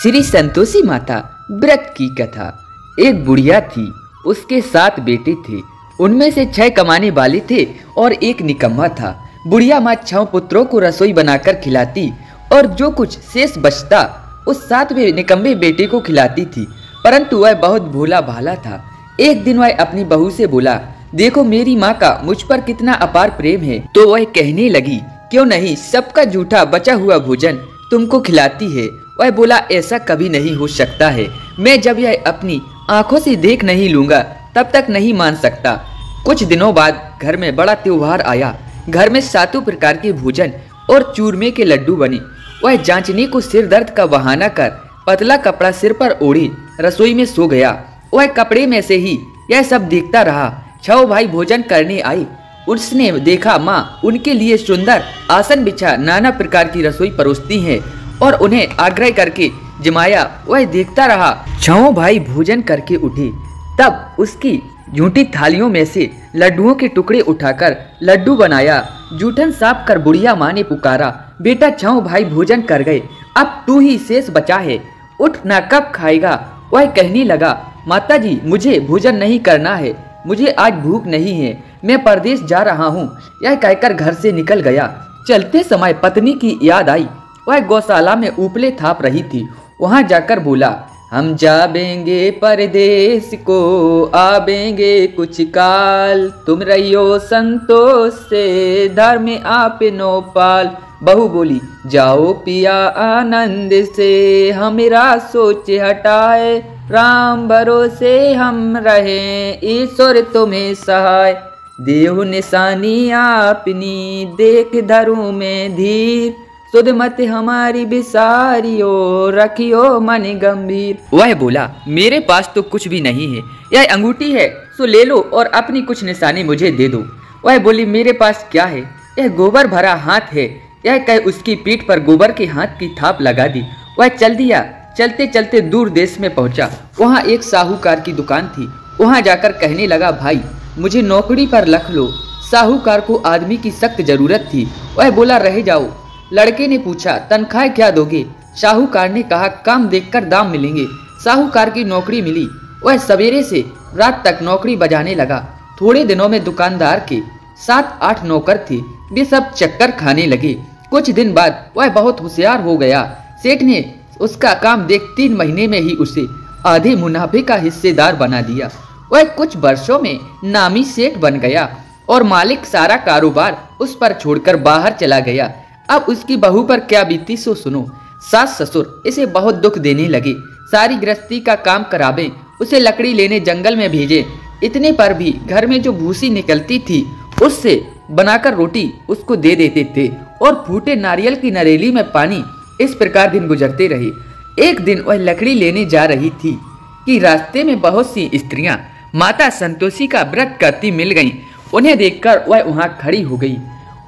श्री संतोषी माता व्रत की कथा। एक बुढ़िया थी, उसके 7 बेटे थे। उनमें से 6 कमाने वाले थे और एक निकम्मा था। बुढ़िया माँ 6 पुत्रों को रसोई बनाकर खिलाती और जो कुछ शेष बचता उस 7वें निकम्मे बेटे को खिलाती थी, परंतु वह बहुत भोला भाला था। एक दिन वह अपनी बहू से बोला, देखो मेरी माँ का मुझ पर कितना अपार प्रेम है। तो वह कहने लगी, क्यों नहीं सबका जूठा बचा हुआ भोजन तुमको खिलाती है। वह बोला, ऐसा कभी नहीं हो सकता है, मैं जब यह अपनी आंखों से देख नहीं लूंगा तब तक नहीं मान सकता। कुछ दिनों बाद घर में बड़ा त्योहार आया। घर में 7 प्रकार के भोजन और चूरमे के लड्डू बने। वह जांचने को सिर दर्द का बहाना कर पतला कपड़ा सिर पर ओढ़े रसोई में सो गया। वह कपड़े में से ही यह सब देखता रहा। 6 भाई भोजन करने आए। उसने देखा माँ उनके लिए सुंदर आसन बिछा नाना प्रकार की रसोई परोसती है और उन्हें आग्रह करके जमाया। वह देखता रहा। 6 भाई भोजन करके उठे, तब उसकी झूठी थालियों में से लड्डुओं के टुकड़े उठाकर लड्डू बनाया। जूठन साफ कर बुढ़िया माँ ने पुकारा, बेटा 6 भाई भोजन कर गए, अब तू ही शेष बचा है, उठ ना कब खाएगा। वह कहने लगा, माता जी मुझे भोजन नहीं करना है, मुझे आज भूख नहीं है, मैं परदेश जा रहा हूँ। यह कहकर घर से निकल गया। चलते समय पत्नी की याद आई। वह गौशाला में उपले थाप रही थी। वहां जाकर बोला, हम जाबेंगे परदेश को आबेंगे कुछ काल, तुम रहियो संतोष से धर्म आप नो पाल। बहू बोली, जाओ पिया आनंद से हमेरा सोच हटाए, राम भरोसे हम रहे ईश्वर तुम्हें सहाय। देहु निशानी आपनी देख धरू में धीर, सुध मत हमारी बिसारियो रखियो मन गंभीर। वह बोला, मेरे पास तो कुछ भी नहीं है, यह अंगूठी है सो ले लो और अपनी कुछ निशानी मुझे दे दो। वह बोली, मेरे पास क्या है, यह गोबर भरा हाथ है। यह कह उसकी पीठ पर गोबर के हाथ की थाप लगा दी। वह चल दिया। चलते चलते दूर देश में पहुंचा। वहां एक साहूकार की दुकान थी। वहां जाकर कहने लगा, भाई मुझे नौकरी पर रख लो। साहूकार को आदमी की सख्त जरूरत थी। वह बोला, रह जाओ। लड़के ने पूछा, तनख्वाह क्या दोगे? साहूकार ने कहा, काम देखकर दाम मिलेंगे। साहूकार की नौकरी मिली। वह सवेरे से रात तक नौकरी बजाने लगा। थोड़े दिनों में दुकानदार के 7-8 नौकर थे, वे सब चक्कर खाने लगे। कुछ दिन बाद वह बहुत होशियार हो गया। सेठ ने उसका काम देख 3 महीने में ही उसे आधे मुनाफे का हिस्सेदार बना दिया। वह कुछ वर्षों में नामी सेठ बन गया और मालिक सारा कारोबार उस पर छोड़कर बाहर चला गया। अब उसकी बहू पर क्या बीती सो सुनो। सास ससुर इसे बहुत दुख देने लगे। सारी गृहस्थी का काम करावे, उसे लकड़ी लेने जंगल में भेजे। इतने पर भी घर में जो भूसी निकलती थी उससे बनाकर रोटी उसको दे देते थे और फूटे नारियल की नरेली में पानी। इस प्रकार दिन गुजरते रहे। एक दिन वह लकड़ी लेने जा रही थी कि रास्ते में बहुत सी स्त्रियां माता संतोषी का व्रत करती मिल गईं। उन्हें देखकर वह वहां खड़ी हो गई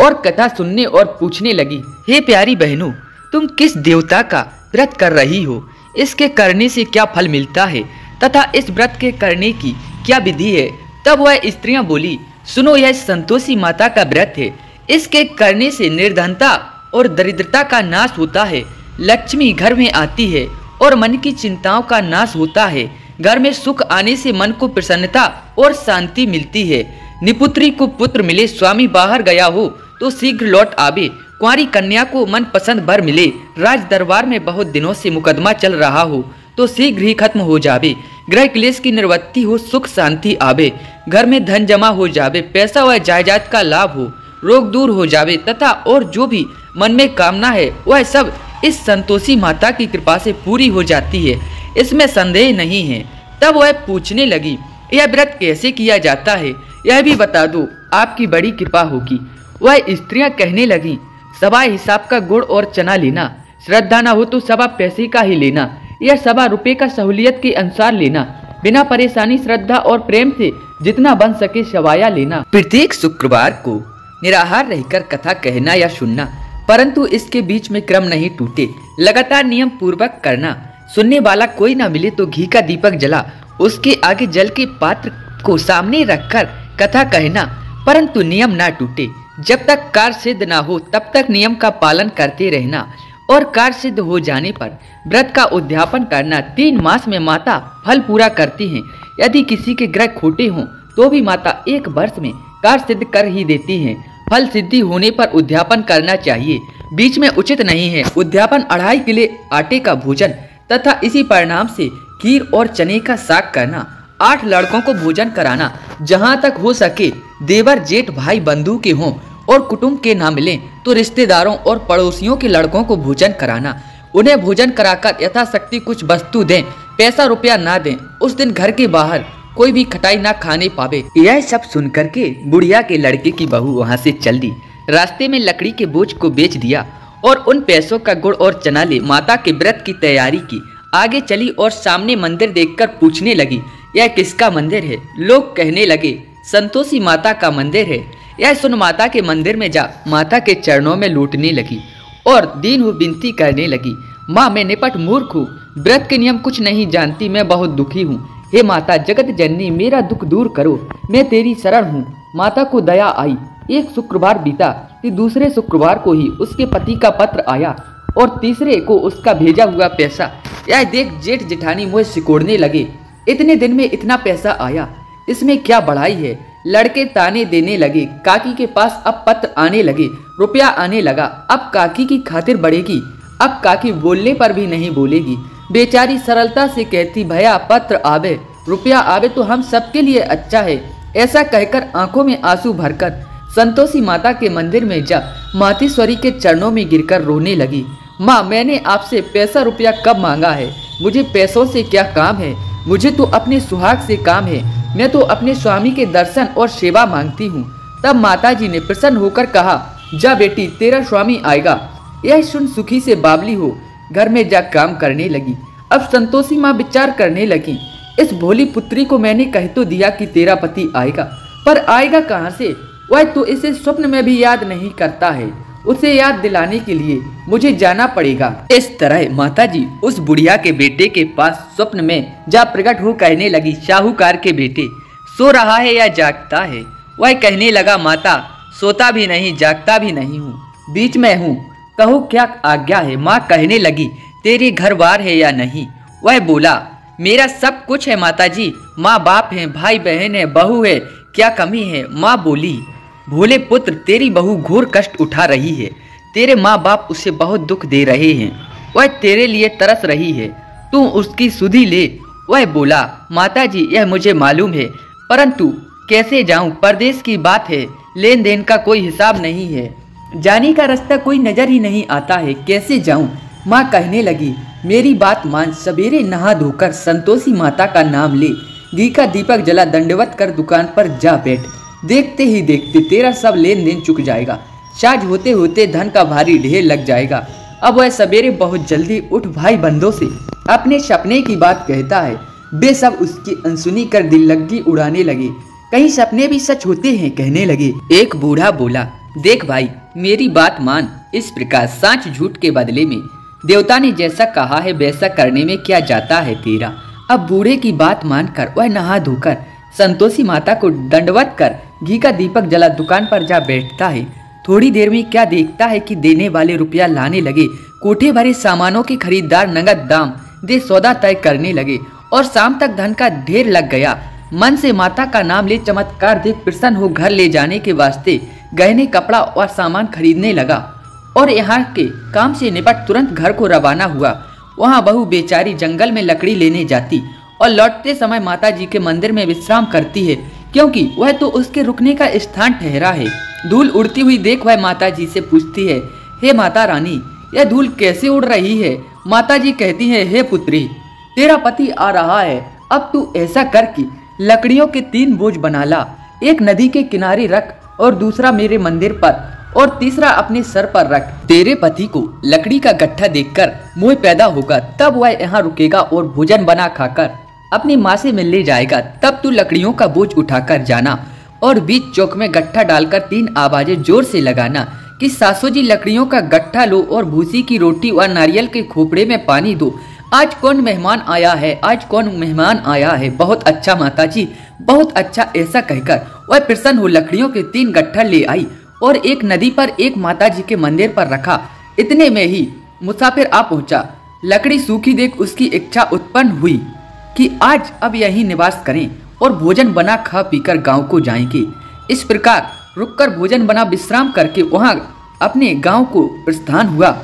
और कथा सुनने और पूछने लगी, हे प्यारी बहनों, तुम किस देवता का व्रत कर रही हो? इसके करने से क्या फल मिलता है तथा इस व्रत के करने की क्या विधि है? तब वह स्त्रियां बोली, सुनो, यह संतोषी माता का व्रत है। इसके करने से निर्धनता और दरिद्रता का नाश होता है, लक्ष्मी घर में आती है और मन की चिंताओं का नाश होता है। घर में सुख आने से मन को प्रसन्नता और शांति मिलती है। निपुत्री को पुत्र मिले, स्वामी बाहर गया हो तो शीघ्र लौट आवे, कुंवारी कन्या को मन पसंद वर मिले, राज दरबार में बहुत दिनों से मुकदमा चल रहा हो तो शीघ्र ही खत्म हो जावे, गृह क्लेश की निवृत्ति हो, सुख शांति आवे, घर में धन जमा हो जावे, पैसा व जायदाद का लाभ हो, रोग दूर हो जावे तथा और जो भी मन में कामना है वह सब इस संतोषी माता की कृपा से पूरी हो जाती है, इसमें संदेह नहीं है। तब वह पूछने लगी, यह व्रत कैसे किया जाता है, यह भी बता दो, आपकी बड़ी कृपा होगी। वह स्त्रियां कहने लगी, सवा हिसाब का गुड़ और चना लेना, श्रद्धा न हो तो सवा पैसे का ही लेना, यह सवा रुपए का सहूलियत के अनुसार लेना, बिना परेशानी श्रद्धा और प्रेम से जितना बन सके सवाया लेना। प्रत्येक शुक्रवार को निराहार रहकर कथा कहना या सुनना, परंतु इसके बीच में क्रम नहीं टूटे, लगातार नियम पूर्वक करना। सुनने वाला कोई ना मिले तो घी का दीपक जला उसके आगे जल के पात्र को सामने रखकर कथा कहना, परंतु नियम ना टूटे। जब तक कार्य सिद्ध ना हो तब तक नियम का पालन करते रहना। और कार्य सिद्ध हो जाने पर व्रत का उद्यापन करना। 3 मास में माता फल पूरा करती हैं। यदि किसी के ग्रह खोटे हों तो भी माता 1 वर्ष में कार्य सिद्ध कर ही देती हैं। फल सिद्धि होने पर उद्यापन करना चाहिए, बीच में उचित नहीं है। उद्यापन 2.5 किलो आटे का भोजन तथा इसी परिणाम से खीर और चने का साग करना। 8 लड़कों को भोजन कराना। जहाँ तक हो सके देवर जेठ भाई बंधु के हों और कुटुंब के ना मिलें तो रिश्तेदारों और पड़ोसियों के लड़कों को भोजन कराना। उन्हें भोजन कराकर यथाशक्ति कुछ वस्तु दें, पैसा रुपया ना दें। उस दिन घर के बाहर कोई भी खटाई ना खाने पावे। यह सब सुन करके बुढ़िया के लड़के की बहू वहाँ से चल दी। रास्ते में लकड़ी के बोझ को बेच दिया और उन पैसों का गुड़ और चना ले माता के व्रत की तैयारी की। आगे चली और सामने मंदिर देखकर पूछने लगी, यह किसका मंदिर है? लोग कहने लगे, संतोषी माता का मंदिर है। यह सुन माता के मंदिर में जा माता के चरणों में लूटने लगी और दीन हो विनती करने लगी, माँ मैं निपट मूर्ख हूँ, व्रत के नियम कुछ नहीं जानती, मैं बहुत दुखी हूँ। हे माता जगत जननी मेरा दुख दूर करो, मैं तेरी शरण हूँ। माता को दया आई। एक शुक्रवार बीता कि दूसरे शुक्रवार को ही उसके पति का पत्र आया और तीसरे को उसका भेजा हुआ पैसा। यह देख जेठ जेठानी मुझे सिकोड़ने लगे, इतने दिन में इतना पैसा आया, इसमें क्या बढ़ाई है? लड़के ताने देने लगे। काकी के पास अब पत्र आने लगे, रुपया आने लगा। अब काकी की खातिर बढ़ेगी। अब काकी बोलने पर भी नहीं बोलेगी। बेचारी सरलता से कहती, भैया पत्र आवे, रुपया आवे तो हम सबके लिए अच्छा है। ऐसा कहकर आंखों में आंसू भरकर संतोषी माता के मंदिर में जा मातेश्वरी के चरणों में गिरकर रोने लगी। माँ मैंने आपसे पैसा रुपया कब मांगा है? मुझे पैसों से क्या काम है? मुझे तो अपने सुहाग से काम है। मैं तो अपने स्वामी के दर्शन और सेवा मांगती हूँ। तब माताजी ने प्रसन्न होकर कहा, जा बेटी तेरा स्वामी आएगा। यह सुन सुखी से बावली हो घर में जा काम करने लगी। अब संतोषी माँ विचार करने लगी, इस भोली पुत्री को मैंने कह तो दिया कि तेरा पति आएगा, पर आएगा कहाँ से? वह तो इसे स्वप्न में भी याद नहीं करता है। उसे याद दिलाने के लिए मुझे जाना पड़ेगा। इस तरह माताजी उस बुढ़िया के बेटे के पास स्वप्न में जा प्रकट हो कहने लगी, साहूकार के बेटे सो रहा है या जागता है? वह कहने लगा, माता सोता भी नहीं जागता भी नहीं हूँ, बीच में हूँ, कहो क्या आज्ञा है? माँ कहने लगी, तेरे घर बार है या नहीं? वह बोला, मेरा सब कुछ है माताजी, माँ बाप है, भाई बहन है, बहू है, क्या कमी है? माँ बोली, भोले पुत्र तेरी बहू घोर कष्ट उठा रही है, तेरे माँ बाप उसे बहुत दुख दे रहे हैं, वह तेरे लिए तरस रही है, तू उसकी सुधि ले। वह बोला, माताजी यह मुझे मालूम है, परंतु कैसे जाऊं? परदेश की बात है, लेन देन का कोई हिसाब नहीं है, जाने का रास्ता कोई नजर ही नहीं आता है, कैसे जाऊं? माँ कहने लगी, मेरी बात मान, सवेरे नहा धोकर संतोषी माता का नाम ले, घी का दीपक जला, दंडवत कर दुकान पर जा बैठ, देखते ही देखते तेरा सब लेन देन चुक जाएगा, साझ होते होते धन का भारी ढेर लग जाएगा। अब वह सवेरे बहुत जल्दी उठ भाई बंधों से अपने सपने की बात कहता है। वे सब उसकी अनसुनी कर दिल लगी उड़ाने लगे, कहीं सपने भी सच होते हैं कहने लगे। एक बूढ़ा बोला, देख भाई मेरी बात मान, इस प्रकार सांच झूठ के बदले में देवता ने जैसा कहा है वैसा करने में क्या जाता है तेरा? अब बूढ़े की बात मानकर वह नहा धोकर संतोषी माता को दंडवत कर घी का दीपक जला दुकान पर जा बैठता है। थोड़ी देर में क्या देखता है कि देने वाले रुपया लाने लगे, कोठे भरे सामानों के खरीदार नगद दाम दे सौदा तय करने लगे और शाम तक धन का ढेर लग गया। मन से माता का नाम ले चमत्कार देख प्रसन्न हो घर ले जाने के वास्ते गहने कपड़ा और सामान खरीदने लगा और यहाँ के काम से निपट तुरंत घर को रवाना हुआ। वहाँ बहू बेचारी जंगल में लकड़ी लेने जाती और लौटते समय माता जी के मंदिर में विश्राम करती है, क्योंकि वह तो उसके रुकने का स्थान ठहरा है। धूल उड़ती हुई देख वह माता जी से पूछती है, हे माता रानी यह धूल कैसे उड़ रही है? माता जी कहती है, हे पुत्री तेरा पति आ रहा है, अब तू ऐसा कर कि लकड़ियों के 3 बोझ बना ला, एक नदी के किनारे रख और दूसरा मेरे मंदिर पर और तीसरा अपने सर पर रख। तेरे पति को लकड़ी का गट्ठा देखकर मोह पैदा होगा, तब वह यहाँ रुकेगा और भोजन बना खाकर अपनी माँ से मिलने जाएगा। तब तू लकड़ियों का बोझ उठाकर जाना और बीच चौक में गट्ठा डालकर 3 आवाजें जोर से लगाना कि सासू जी लकड़ियों का गट्ठा लो और भूसी की रोटी और नारियल के खोपड़े में पानी दो। आज कौन मेहमान आया है, आज कौन मेहमान आया है? बहुत अच्छा माता जी, बहुत अच्छा। ऐसा कहकर वह प्रसन्न हो लकड़ियों के 3 गट्ठा ले आई और एक नदी पर एक माता जी के मंदिर पर रखा। इतने में ही मुसाफिर आ पहुंचा। लकड़ी सूखी देख उसकी इच्छा उत्पन्न हुई कि आज अब यहीं निवास करें और भोजन बना खा पीकर गांव को जाएंगे। इस प्रकार रुककर भोजन बना विश्राम करके वहां अपने गांव को प्रस्थान हुआ।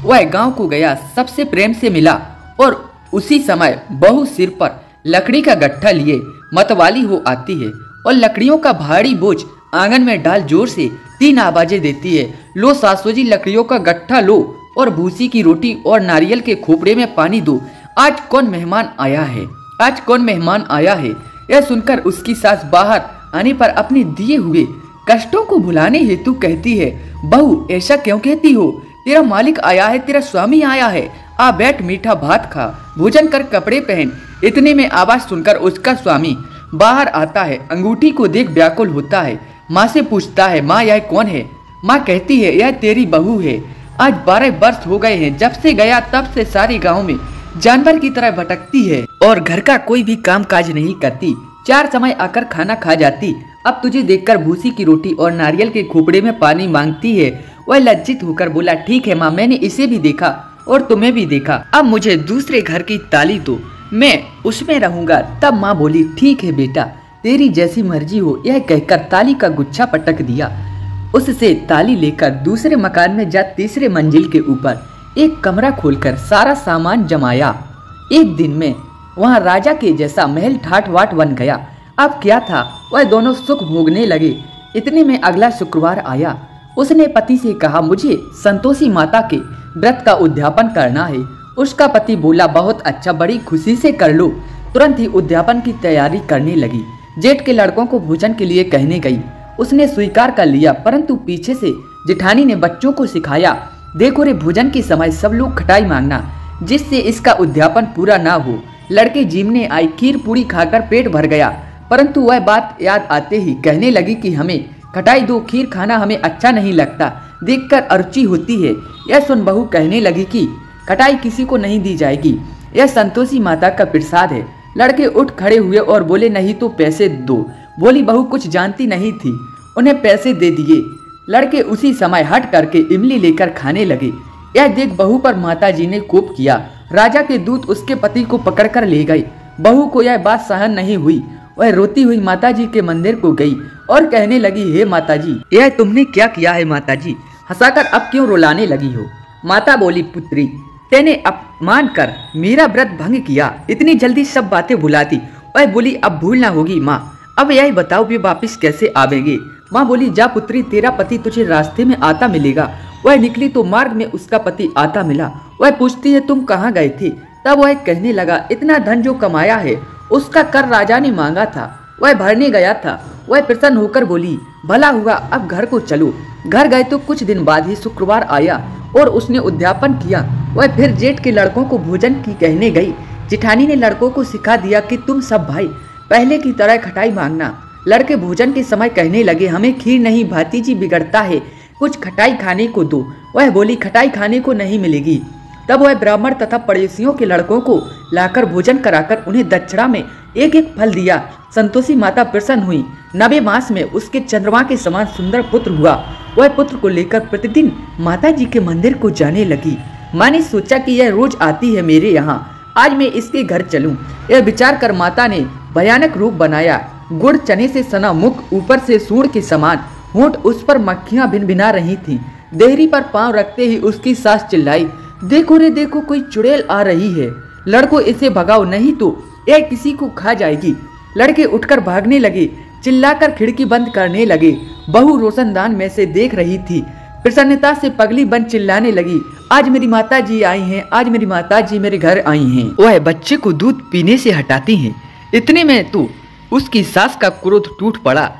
वह गांव को गया, सबसे प्रेम से मिला और उसी समय बहू सिर पर लकड़ी का गट्ठा लिए मतवाली हो आती है और लकड़ियों का भारी बोझ आंगन में डाल जोर से 3 आवाजें देती है। लो सासू जी, लकड़ियों का गट्ठा लो और भूसी की रोटी और नारियल के खोपड़े में पानी दो। आज कौन मेहमान आया है, आज कौन मेहमान आया है। यह सुनकर उसकी सास बाहर आने पर अपने दिए हुए कष्टों को भुलाने हेतु कहती है, बहू ऐसा क्यों कहती हो, तेरा मालिक आया है, तेरा स्वामी आया है, आ बैठ, मीठा भात खा, भोजन कर, कपड़े पहन। इतने में आवाज सुनकर उसका स्वामी बाहर आता है। अंगूठी को देख व्याकुल होता है। माँ से पूछता है, माँ यह कौन है। माँ कहती है, यह तेरी बहू है। आज 12 वर्ष हो गए हैं, जब से गया तब से सारे गांव में जानवर की तरह भटकती है और घर का कोई भी काम काज नहीं करती। 4 समय आकर खाना खा जाती। अब तुझे देखकर भूसी की रोटी और नारियल के खोपड़े में पानी मांगती है। वह लज्जित होकर बोला, ठीक है माँ, मैंने इसे भी देखा और तुम्हें भी देखा। अब मुझे दूसरे घर की ताली दो, मैं उसमें रहूंगा। तब माँ बोली, ठीक है बेटा, तेरी जैसी मर्जी हो। यह कहकर ताली का गुच्छा पटक दिया। उससे ताली लेकर दूसरे मकान में जा तीसरे मंजिल के ऊपर एक कमरा खोलकर सारा सामान जमाया। एक दिन में वहां राजा के जैसा महल ठाट बाट बन गया। अब क्या था, वह दोनों सुख भोगने लगे। इतने में अगला शुक्रवार आया। उसने पति से कहा, मुझे संतोषी माता के व्रत का उद्यापन करना है। उसका पति बोला, बहुत अच्छा, बड़ी खुशी से कर लो। तुरंत ही उद्यापन की तैयारी करने लगी। जेठ के लड़कों को भोजन के लिए कहने गई। उसने स्वीकार कर लिया, परंतु पीछे से जेठानी ने बच्चों को सिखाया, देखो रे, भोजन के समय सब लोग खटाई मांगना, जिससे इसका उद्यापन पूरा ना हो। लड़के जीमने आई। खीर पूरी खाकर पेट भर गया, परंतु वह बात याद आते ही कहने लगी कि हमें खटाई दो, खीर खाना हमें अच्छा नहीं लगता, देखकर अरुचि होती है। यह सुन बहू कहने लगी कि खटाई किसी को नहीं दी जाएगी, यह संतोषी माता का प्रसाद है। लड़के उठ खड़े हुए और बोले, नहीं तो पैसे दो। बोली बहू कुछ जानती नहीं थी। उन्हें पैसे दे दिए। लड़के उसी समय हट करके इमली लेकर खाने लगे। यह देख बहू पर माताजी ने कोप किया। राजा के दूत उसके पति को पकड़कर ले गए। बहू को यह बात सहन नहीं हुई। वह रोती हुई माताजी के मंदिर को गई और कहने लगी, हे माताजी, यह तुमने क्या किया है माताजी, हंसाकर अब क्यों रुलाने लगी हो। माता बोली, पुत्री, तेने अपमान कर मेरा व्रत भंग किया, इतनी जल्दी सब बातें भुलाती। वह बोली, अब भूलना होगी माँ, अब यही बताओ वे वापिस कैसे आवेंगे। माँ बोली, जा पुत्री, तेरा पति तुझे रास्ते में आता मिलेगा। वह निकली तो मार्ग में उसका पति आता मिला। वह पूछती है, तुम कहाँ गए थे। तब वह कहने लगा, इतना धन जो कमाया है उसका कर राजा ने मांगा था, वह भरने गया था। वह प्रसन्न होकर बोली, भला हुआ, अब घर को चलो। घर गए तो कुछ दिन बाद ही शुक्रवार आया और उसने उद्यापन किया। वह फिर जेठ के लड़कों को भोजन की कहने गई। जेठानी ने लड़कों को सिखा दिया कि तुम सब भाई पहले की तरह खटाई मांगना। लड़के भोजन के समय कहने लगे, हमें खीर नहीं, भातीजी बिगड़ता है, कुछ खटाई खाने को दो। वह बोली, खटाई खाने को नहीं मिलेगी। तब वह ब्राह्मण तथा पड़ोसियों के लड़कों को लाकर भोजन कराकर उन्हें दक्षिणा में एक एक फल दिया। संतोषी माता प्रसन्न हुई। 90 मास में उसके चंद्रमा के समान सुंदर पुत्र हुआ। वह पुत्र को लेकर प्रतिदिन माता जी के मंदिर को जाने लगी। माँ ने सोचा कि यह रोज आती है मेरे यहाँ, आज मैं इसके घर चलूं। यह विचार कर माता ने भयानक रूप बनाया। गुड़ चने से सना मुख, ऊपर से सूंड के समान होंठ, उस पर मक्खियां भिनभिना रही थीं। देहरी पर पांव रखते ही उसकी सास चिल्लाई, देखो रे देखो, कोई चुड़ैल आ रही है, लड़को इसे भगाओ, नहीं तो यह किसी को खा जाएगी। लड़के उठकर भागने लगे, चिल्लाकर खिड़की बंद करने लगे। बहू रोशनदान में से देख रही थी। प्रसन्नता से पगली बन चिल्लाने लगी, आज मेरी माता जी आई हैं, आज मेरी माता जी मेरे घर आई हैं। वह बच्चे को दूध पीने से हटाती हैं। इतने में तो उसकी सास का क्रोध टूट पड़ा।